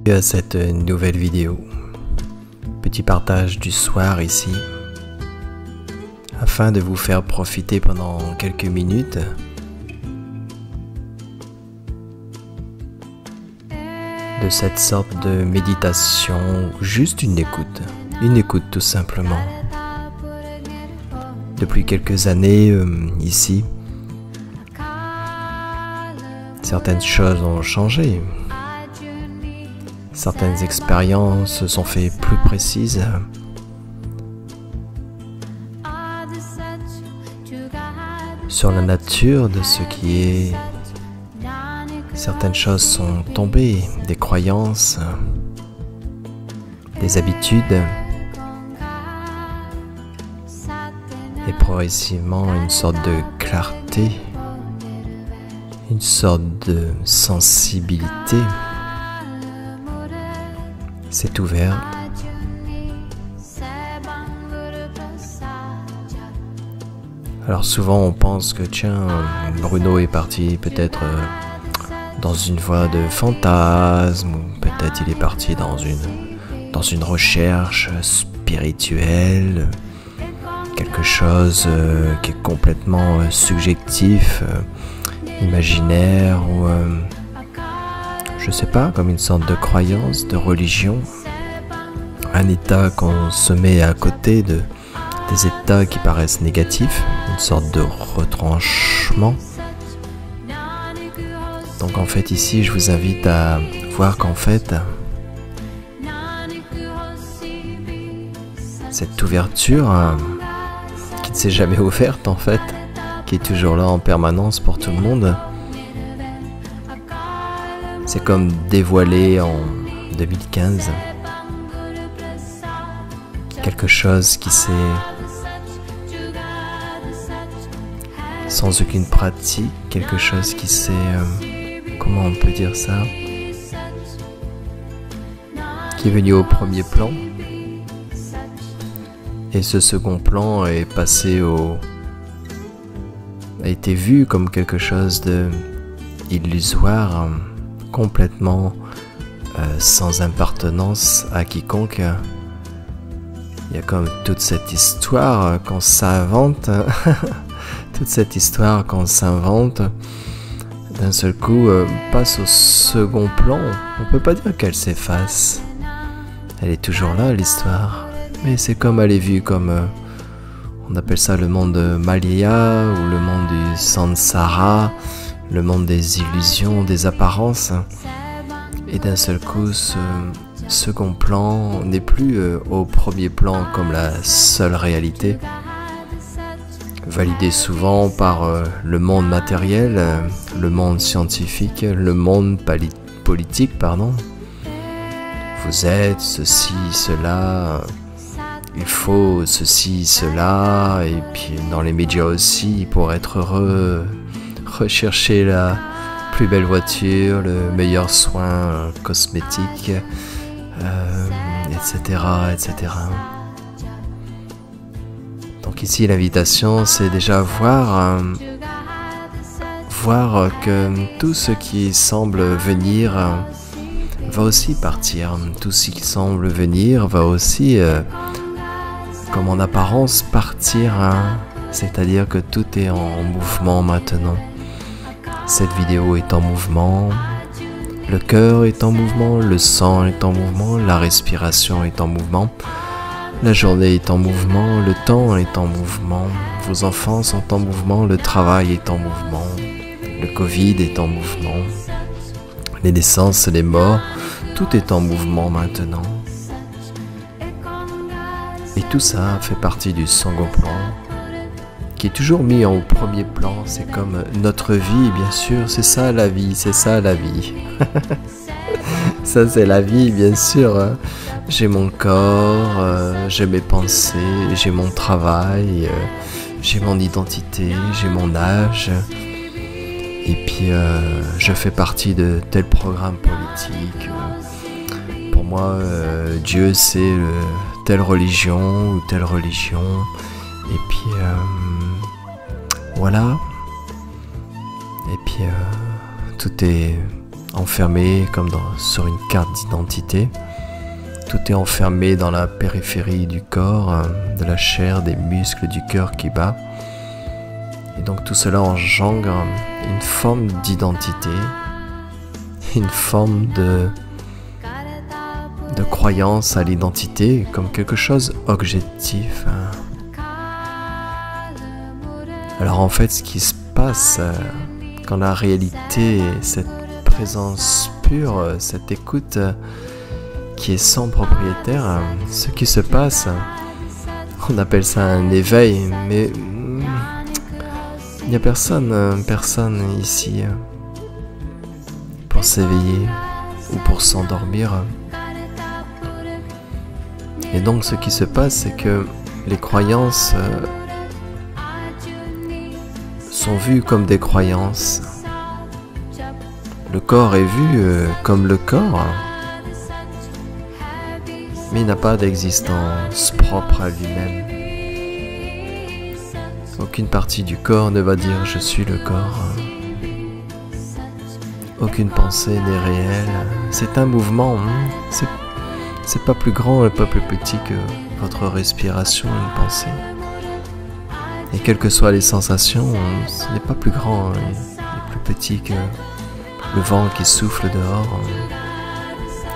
À cette nouvelle vidéo. Petit partage du soir ici, afin de vous faire profiter pendant quelques minutes de cette sorte de méditation, ou juste une écoute tout simplement. Depuis quelques années ici, certaines choses ont changé. Certaines expériences se sont faites plus précises. Sur la nature de ce qui est. Certaines choses sont tombées, des croyances, des habitudes, et progressivement une sorte de clarté, une sorte de sensibilité s'est ouverte. Alors souvent on pense que tiens, Bruno est parti peut-être dans une voie de fantasme, ou peut-être il est parti dans une recherche spirituelle, quelque chose qui est complètement subjectif, imaginaire, ou je sais pas, comme une sorte de croyance, de religion, un état qu'on se met à côté des états qui paraissent négatifs, une sorte de retranchement. Donc en fait ici je vous invite à voir qu'en fait cette ouverture qui ne s'est jamais ouverte en fait, qui est toujours là en permanence pour tout le monde, c'est comme dévoilé en 2015 quelque chose qui s'est, sans aucune pratique, quelque chose qui s'est, comment on peut dire ça, qui est venu au premier plan, et ce second plan est passé a été vu comme quelque chose de illusoire, complètement sans appartenance à quiconque. Il y a comme toute cette histoire qu'on s'invente, toute cette histoire qu'on s'invente, d'un seul coup passe au second plan. On peut pas dire qu'elle s'efface. Elle est toujours là, l'histoire. Mais c'est comme elle est vue comme, on appelle ça le monde Maya, ou le monde du Samsara, le monde des illusions, des apparences. Et d'un seul coup, ce second plan n'est plus au premier plan comme la seule réalité, validée souvent par le monde matériel, le monde scientifique, le monde politique, pardon. Vous êtes ceci, cela, il faut ceci, cela, et puis dans les médias aussi, pour être heureux, rechercher la plus belle voiture, le meilleur soin cosmétique, etc., etc. Donc ici l'invitation c'est déjà voir que tout ce qui semble venir va aussi partir, tout ce qui semble venir va aussi comme en apparence partir, c'est-à-dire que tout est en mouvement maintenant. Cette vidéo est en mouvement, le cœur est en mouvement, le sang est en mouvement, la respiration est en mouvement, la journée est en mouvement, le temps est en mouvement, vos enfants sont en mouvement, le travail est en mouvement, le Covid est en mouvement, les naissances, les morts, tout est en mouvement maintenant. Et tout ça fait partie du second plan, qui est toujours mis en premier plan. C'est comme notre vie, bien sûr, c'est ça la vie, c'est ça la vie. Ça c'est la vie, bien sûr. J'ai mon corps, j'ai mes pensées, j'ai mon travail, j'ai mon identité, j'ai mon âge. Et puis je fais partie de tel programme politique. Pour moi, Dieu c'est telle religion ou telle religion. Et puis voilà. Et puis tout est enfermé comme sur une carte d'identité. Tout est enfermé dans la périphérie du corps, de la chair, des muscles du cœur qui bat. Et donc tout cela engendre une forme d'identité, une forme de croyance à l'identité comme quelque chose objectif. Alors en fait, ce qui se passe quand la réalité, cette présence pure, cette écoute qui est sans propriétaire, ce qui se passe, on appelle ça un éveil, mais il n'y a personne ici pour s'éveiller ou pour s'endormir. Et donc ce qui se passe, c'est que les croyances sont vues comme des croyances. Le corps est vu comme le corps, mais il n'a pas d'existence propre à lui-même. Aucune partie du corps ne va dire « je suis le corps ». Aucune pensée n'est réelle. C'est un mouvement, c'est pas plus grand et pas plus petit que votre respiration, une pensée. Et quelles que soient les sensations, ce n'est pas plus grand et plus petit que le vent qui souffle dehors,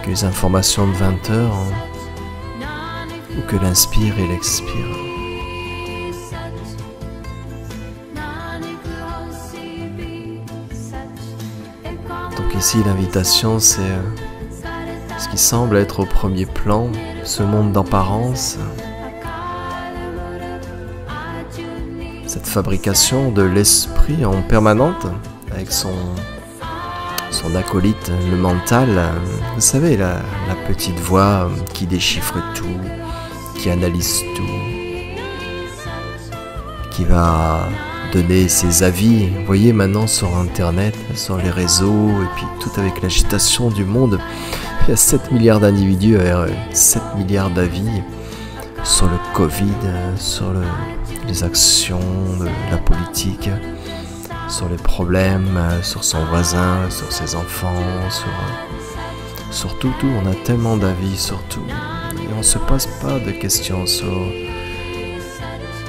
que les informations de 20 heures, ou que l'inspire et l'expire. Donc ici, l'invitation, c'est ce qui semble être au premier plan, ce monde d'apparence, cette fabrication de l'esprit en permanente, avec son acolyte, le mental, vous savez, la petite voix qui déchiffre tout, qui analyse tout, qui va donner ses avis. Vous voyez maintenant sur internet, sur les réseaux, et puis tout avec l'agitation du monde, il y a 7 milliards d'individus, 7 milliards d'avis sur le Covid, sur les actions de la politique, sur les problèmes, sur son voisin, sur ses enfants, sur tout. On a tellement d'avis sur tout. Et on ne se pose pas de questions sur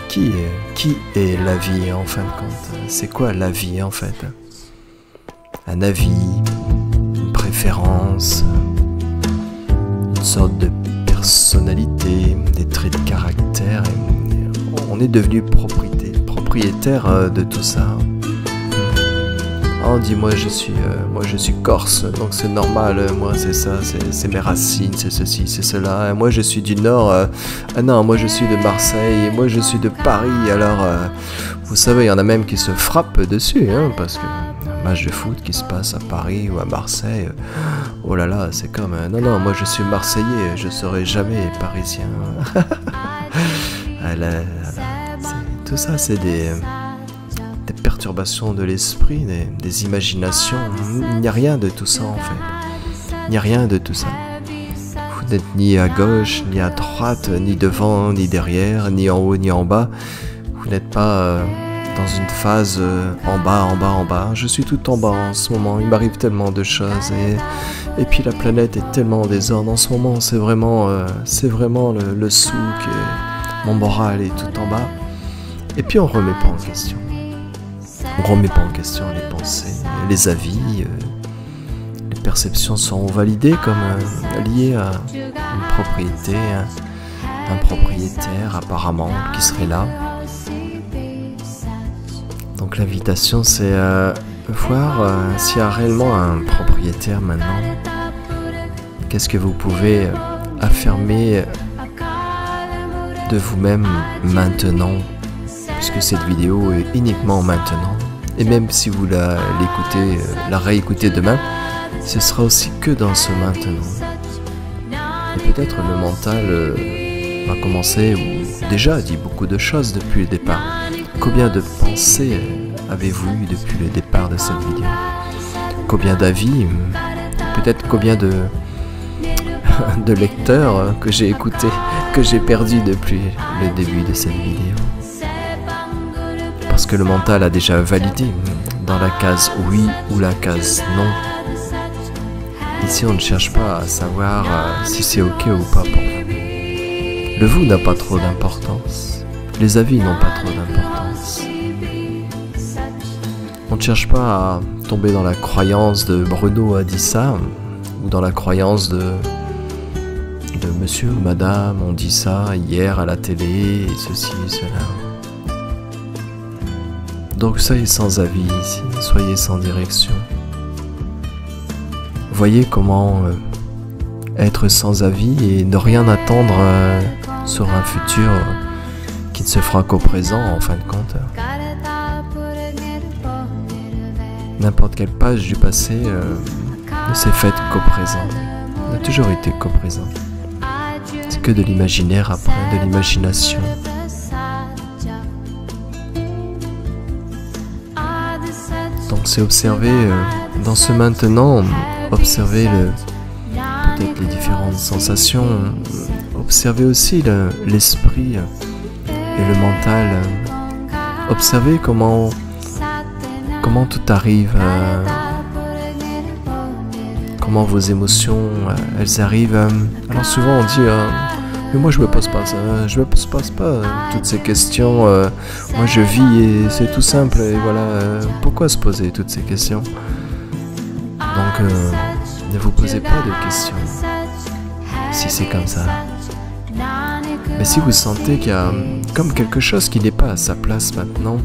qui est la vie en fin de compte. C'est quoi la vie en fait? Un avis, une préférence, une sorte de personnalité, des traits de caractère. Et on est devenu propriétaire de tout ça. On dit moi je suis corse, donc c'est normal, moi c'est ça, c'est mes racines, c'est ceci, c'est cela. Et moi je suis du Nord, ah non, moi je suis de Marseille, et moi je suis de Paris. Alors vous savez, il y en a même qui se frappent dessus, parce que un match de foot qui se passe à Paris ou à Marseille, oh là là, c'est comme non, moi je suis Marseillais, je serai jamais Parisien. Tout ça c'est des perturbations de l'esprit, des imaginations. Il n'y a rien de tout ça en fait. Il n'y a rien de tout ça. Vous n'êtes ni à gauche, ni à droite, ni devant, ni derrière, ni en haut, ni en bas. Vous n'êtes pas dans une phase en bas. Je suis tout en bas en ce moment. Il m'arrive tellement de choses et puis la planète est tellement en désordre en ce moment. C'est vraiment le souk. Mon moral est tout en bas. Et puis on remet pas en question. On remet pas en question les pensées, les avis, les perceptions seront validées comme liées à une propriété, un propriétaire apparemment qui serait là. Donc l'invitation c'est voir s'il y a réellement un propriétaire maintenant. Qu'est-ce que vous pouvez affirmer de vous-même maintenant, puisque cette vidéo est uniquement maintenant. Et même si vous l'écoutez, la réécoutez demain, ce sera aussi que dans ce maintenant. Et peut-être le mental va commencer, ou déjà dit beaucoup de choses depuis le départ. Combien de pensées avez-vous eu depuis le départ de cette vidéo? Combien d'avis? Peut-être combien de lecteurs que j'ai écoutés, que j'ai perdu depuis le début de cette vidéo. Parce que le mental a déjà validé dans la case oui ou la case non. Ici, on ne cherche pas à savoir si c'est ok ou pas pour vous. Le vous n'a pas trop d'importance. Les avis n'ont pas trop d'importance. On ne cherche pas à tomber dans la croyance de Bruno a dit ça, ou dans la croyance de monsieur ou madame ont dit ça hier à la télé, et ceci et cela. Donc soyez sans avis ici, soyez sans direction. Voyez comment être sans avis et ne rien attendre sur un futur qui ne se fera qu'au présent en fin de compte. N'importe quelle page du passé ne s'est faite qu'au présent, n'a toujours été qu'au présent. C'est que de l'imaginaire après, de l'imagination. Donc c'est observer dans ce maintenant, observer peut-être les différentes sensations, observer aussi l'esprit et le mental, observer comment tout arrive, comment vos émotions, elles arrivent. Alors souvent on dit, mais moi je me pose pas ça, je me pose pas toutes ces questions, moi je vis et c'est tout simple, et voilà, pourquoi se poser toutes ces questions? Donc ne vous posez pas de questions, si c'est comme ça. Mais si vous sentez qu'il y a comme quelque chose qui n'est pas à sa place maintenant,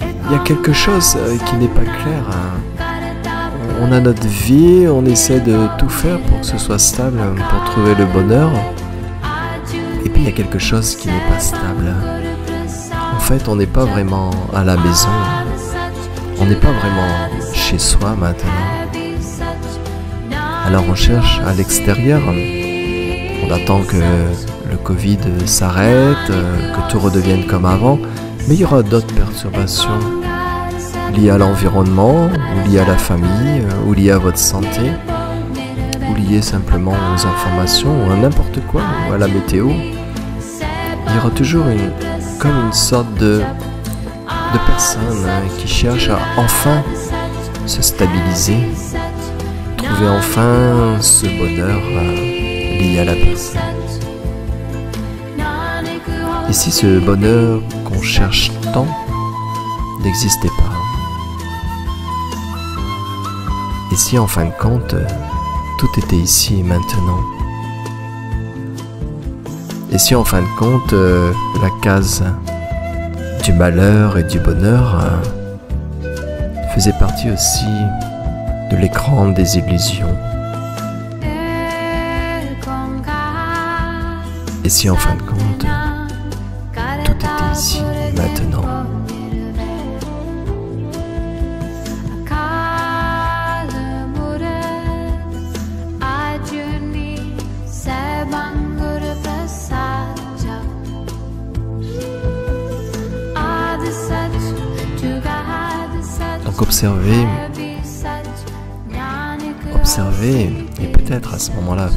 il y a quelque chose qui n'est pas clair. On a notre vie, on essaie de tout faire pour que ce soit stable, pour trouver le bonheur. Et puis il y a quelque chose qui n'est pas stable. En fait, on n'est pas vraiment à la maison. On n'est pas vraiment chez soi maintenant. Alors on cherche à l'extérieur. On attend que le Covid s'arrête, que tout redevienne comme avant. Mais il y aura d'autres perturbations liées à l'environnement, ou liées à la famille, ou liées à votre santé, ou liées simplement aux informations, ou à n'importe quoi, ou à la météo. Il y aura toujours comme une sorte de personnes qui cherchent à enfin se stabiliser, trouver enfin ce bonheur lié à la personne. Et si ce bonheur qu'on cherche tant n'existait pas? Et si en fin de compte, tout était ici et maintenant? Et si en fin de compte, la case du malheur et du bonheur faisait partie aussi de l'écran des illusions? Et si en fin de compte, tout était ici et maintenant? Donc observez, et peut-être à ce moment-là,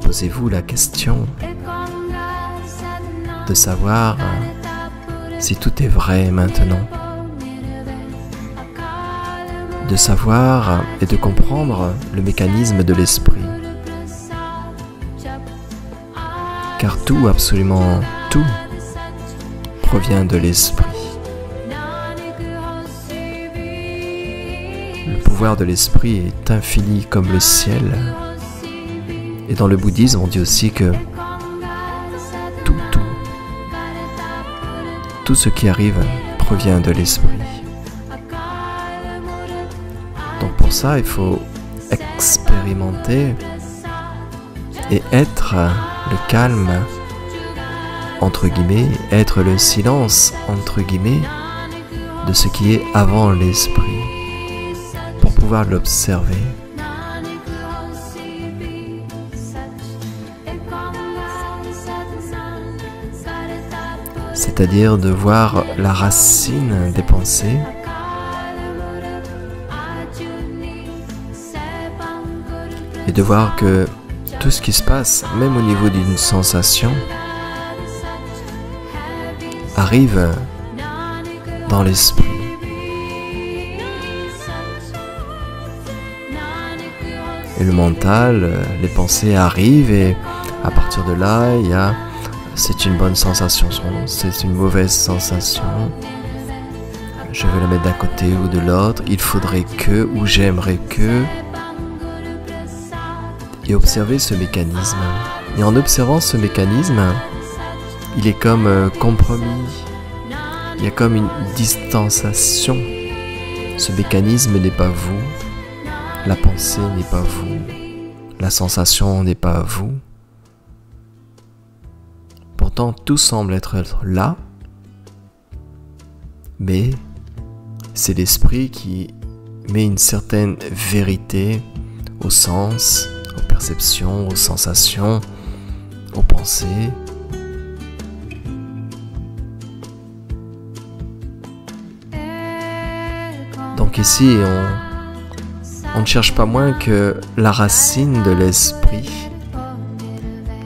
posez-vous la question de savoir si tout est vrai maintenant, de savoir et de comprendre le mécanisme de l'esprit, car tout, absolument tout, provient de l'esprit. Le pouvoir de l'esprit est infini comme le ciel. Et dans le bouddhisme, on dit aussi que tout ce qui arrive provient de l'esprit. Donc pour ça, il faut expérimenter et être le calme, entre guillemets, être le silence, entre guillemets, de ce qui est avant l'esprit, pour pouvoir l'observer. C'est-à-dire de voir la racine des pensées, et de voir que tout ce qui se passe, même au niveau d'une sensation, arrive dans l'esprit. Et le mental, les pensées arrivent et à partir de là, c'est une bonne sensation, c'est une mauvaise sensation. Je vais la mettre d'un côté ou de l'autre, il faudrait que, ou j'aimerais que. Et observer ce mécanisme. Et en observant ce mécanisme, il est comme compromis. Il y a comme une distanciation. Ce mécanisme n'est pas vous. La pensée n'est pas vous. La sensation n'est pas vous. Pourtant, tout semble être là. Mais c'est l'esprit qui met une certaine vérité au sens, aux perceptions, aux sensations, aux pensées. Donc ici, on ne cherche pas moins que la racine de l'esprit.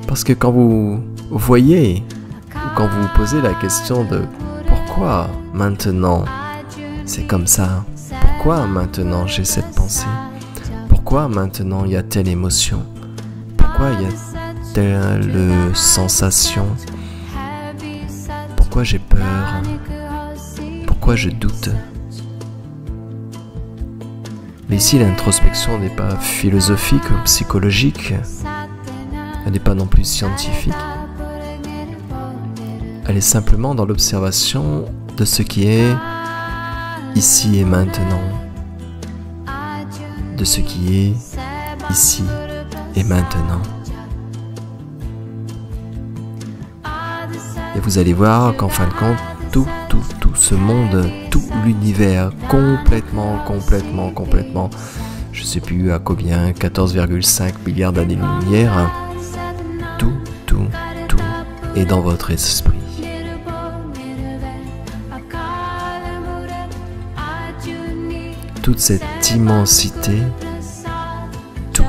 Parce que quand vous voyez, ou quand vous vous posez la question de pourquoi maintenant c'est comme ça, pourquoi maintenant j'ai cette pensée, pourquoi maintenant il y a telle émotion, pourquoi il y a telle sensation, pourquoi j'ai peur, pourquoi je doute. Mais ici, l'introspection n'est pas philosophique ou psychologique, elle n'est pas non plus scientifique. Elle est simplement dans l'observation de ce qui est ici et maintenant, de ce qui est ici et maintenant. Et vous allez voir qu'en fin de compte, tout ce monde, tout l'univers, complètement, je sais plus à combien, 14,5 milliards d'années-lumière, tout est dans votre esprit. Toute cette immensité, tout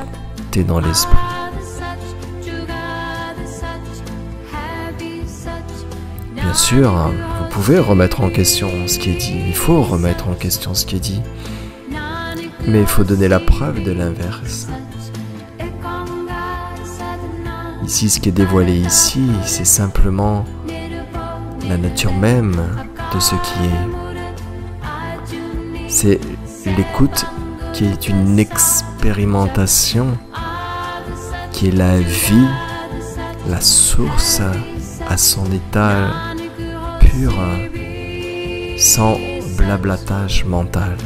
est dans l'esprit. Bien sûr, vous pouvez remettre en question ce qui est dit, il faut remettre en question ce qui est dit, mais il faut donner la preuve de l'inverse. Ici, ce qui est dévoilé ici, c'est simplement la nature même de ce qui est. C'est l'écoute qui est une expérimentation, qui est la vie, la source à son état pur, sans blablatage mental.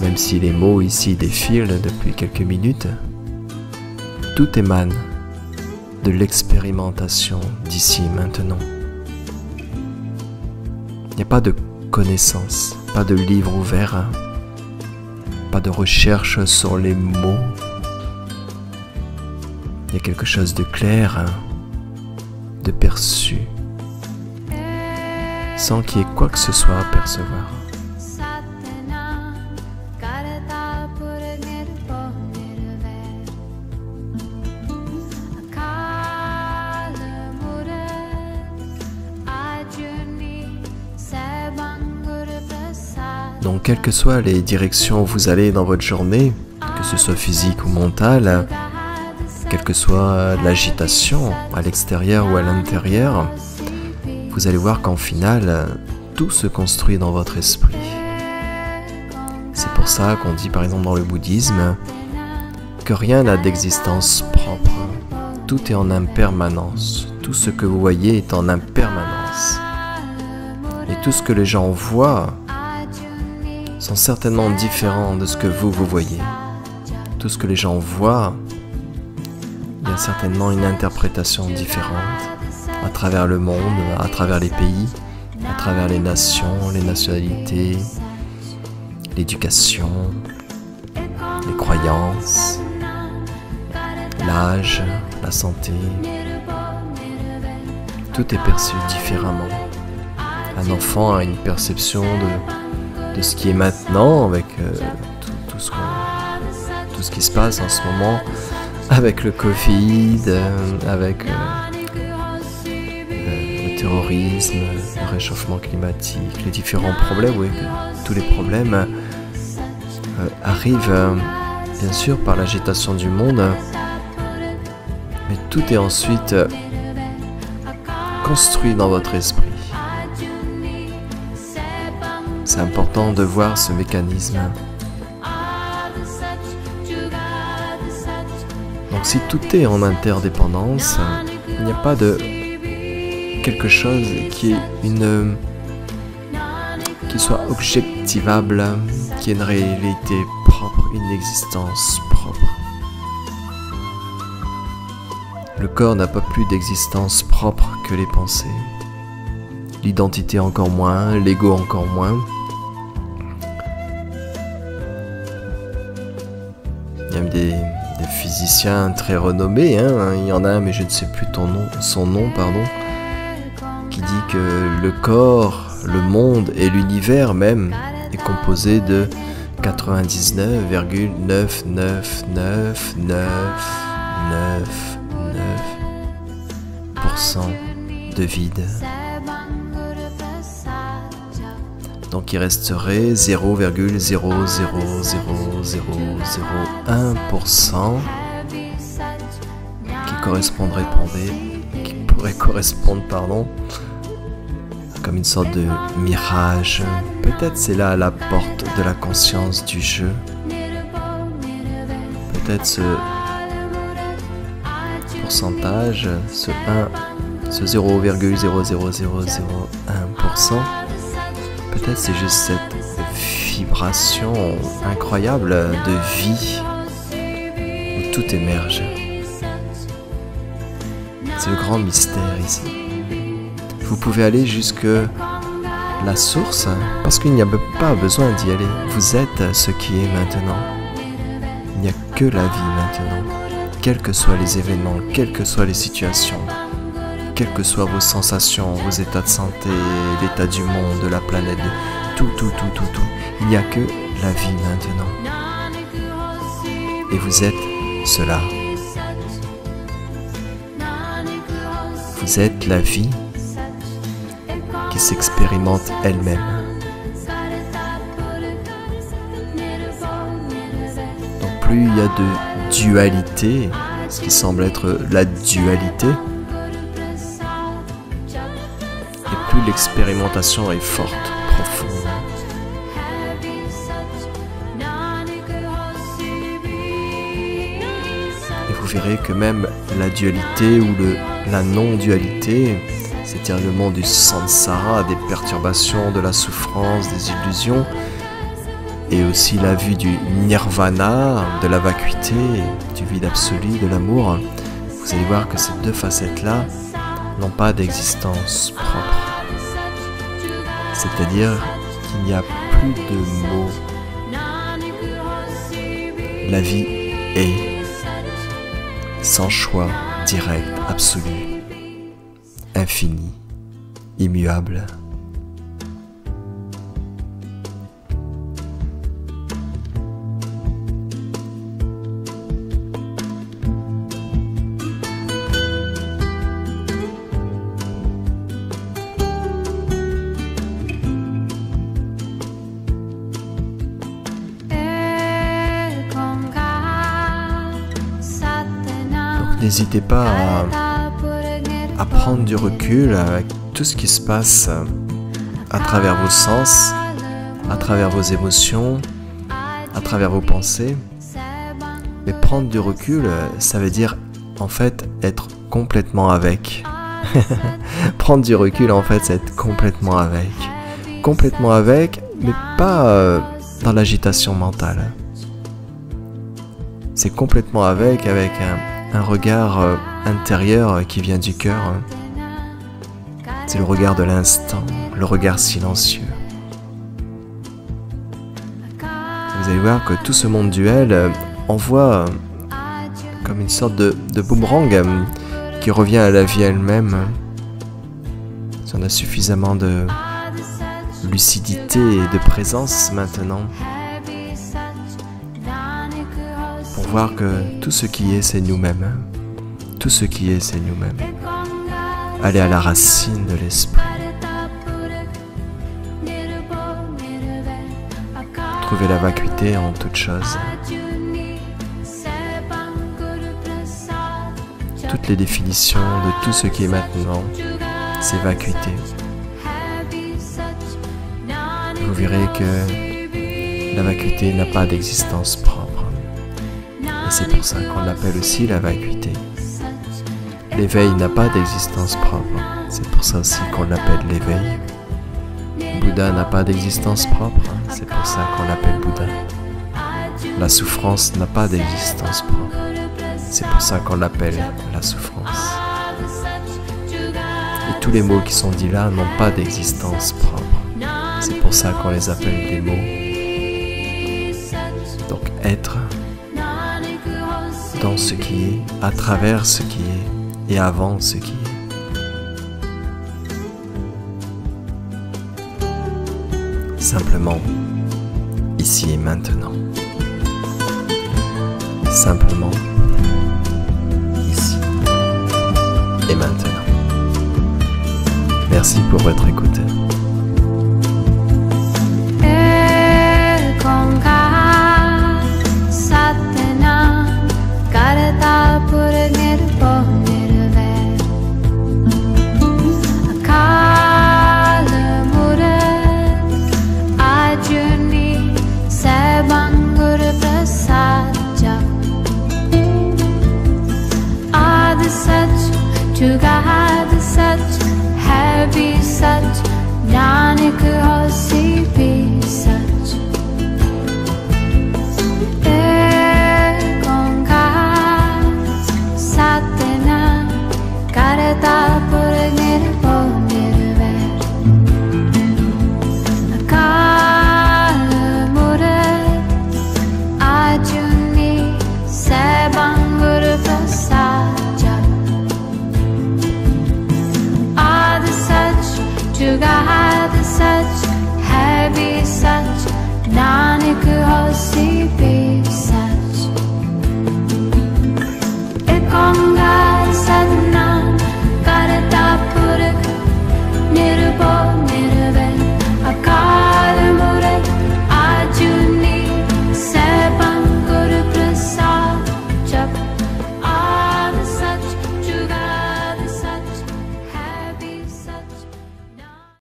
Même si les mots ici défilent depuis quelques minutes, tout émane de l'expérimentation d'ici et maintenant. Il n'y a pas de connaissance, pas de livre ouvert, pas de recherche sur les mots. Il y a quelque chose de clair, de perçu, sans qu'il y ait quoi que ce soit à percevoir. Donc, quelles que soient les directions où vous allez dans votre journée, que ce soit physique ou mentale, quelle que soit l'agitation à l'extérieur ou à l'intérieur, vous allez voir qu'en final, tout se construit dans votre esprit. C'est pour ça qu'on dit par exemple dans le bouddhisme que rien n'a d'existence propre. Tout est en impermanence. Tout ce que vous voyez est en impermanence. Et tout ce que les gens voient sont certainement différents de ce que vous voyez. Tout ce que les gens voient, il y a certainement une interprétation différente à travers le monde, à travers les pays, à travers les nations, les nationalités, l'éducation, les croyances, l'âge, la santé. Tout est perçu différemment. Un enfant a une perception de ce qui est maintenant avec tout ce qui se passe en ce moment avec le Covid, avec le terrorisme, le réchauffement climatique, les différents problèmes, oui, tous les problèmes arrivent bien sûr par l'agitation du monde, mais tout est ensuite construit dans votre esprit. C'est important de voir ce mécanisme. Donc si tout est en interdépendance, il n'y a pas de quelque chose qui soit objectivable, qui ait une réalité propre, une existence propre. Le corps n'a pas plus d'existence propre que les pensées. L'identité encore moins, l'ego encore moins. Il y a des physiciens très renommés, hein. Il y en a un, mais je ne sais plus son nom, qui dit que le corps, le monde et l'univers même est composé de 99,99999% de vide. Donc il resterait 0,0000001% qui pourrait correspondre, comme une sorte de mirage. Peut-être c'est là la porte de la conscience du jeu. Peut-être ce pourcentage, ce 0,00001%, peut-être c'est juste cette vibration incroyable de vie où tout émerge. C'est le grand mystère ici. Vous pouvez aller jusque la source parce qu'il n'y a pas besoin d'y aller. Vous êtes ce qui est maintenant. Il n'y a que la vie maintenant. Quels que soient les événements, quelles que soient les situations, quelles que soient vos sensations, vos états de santé, l'état du monde, de la planète, tout. Il n'y a que la vie maintenant. Et vous êtes cela. Vous êtes la vie qui s'expérimente elle-même. Donc plus il y a de dualité, ce qui semble être la dualité, et plus l'expérimentation est forte, profonde. Et vous verrez que même la dualité ou la non-dualité, c'est-à-dire le monde du samsara, des perturbations, de la souffrance, des illusions, et aussi la vue du nirvana, de la vacuité, du vide absolu, de l'amour, vous allez voir que ces deux facettes-là n'ont pas d'existence propre. C'est-à-dire qu'il n'y a plus de mots. La vie est, sans choix, direct, absolu, infini, immuable. N'hésitez pas à prendre du recul avec tout ce qui se passe à travers vos sens, à travers vos émotions, à travers vos pensées. Mais prendre du recul, ça veut dire en fait être complètement avec. Prendre du recul, en fait, c'est être complètement avec. Complètement avec, mais pas dans l'agitation mentale. C'est complètement avec un regard intérieur qui vient du cœur. C'est le regard de l'instant, le regard silencieux. Vous allez voir que tout ce monde duel envoie comme une sorte de boomerang qui revient à la vie elle-même. Si on a suffisamment de lucidité et de présence maintenant pour voir que tout ce qui est, c'est nous-mêmes. Tout ce qui est, c'est nous-mêmes. Aller à la racine de l'esprit. Trouver la vacuité en toute chose. toutes les définitions de tout ce qui est maintenant, c'est vacuité. Vous verrez que la vacuité n'a pas d'existence propre. Et c'est pour ça qu'on l'appelle aussi la vacuité. L'éveil n'a pas d'existence propre. C'est pour ça aussi qu'on l'appelle l'éveil. Bouddha n'a pas d'existence propre. C'est pour ça qu'on l'appelle Bouddha. La souffrance n'a pas d'existence propre. C'est pour ça qu'on l'appelle la souffrance. Et tous les mots qui sont dits là n'ont pas d'existence propre. C'est pour ça qu'on les appelle des mots. Donc être dans ce qui est, à travers ce qui est et avant ce qui est. Simplement, ici et maintenant. Simplement, ici et maintenant. Merci pour votre écoute. Jugaad Sach, Heavy Sach, Nanak Hosi.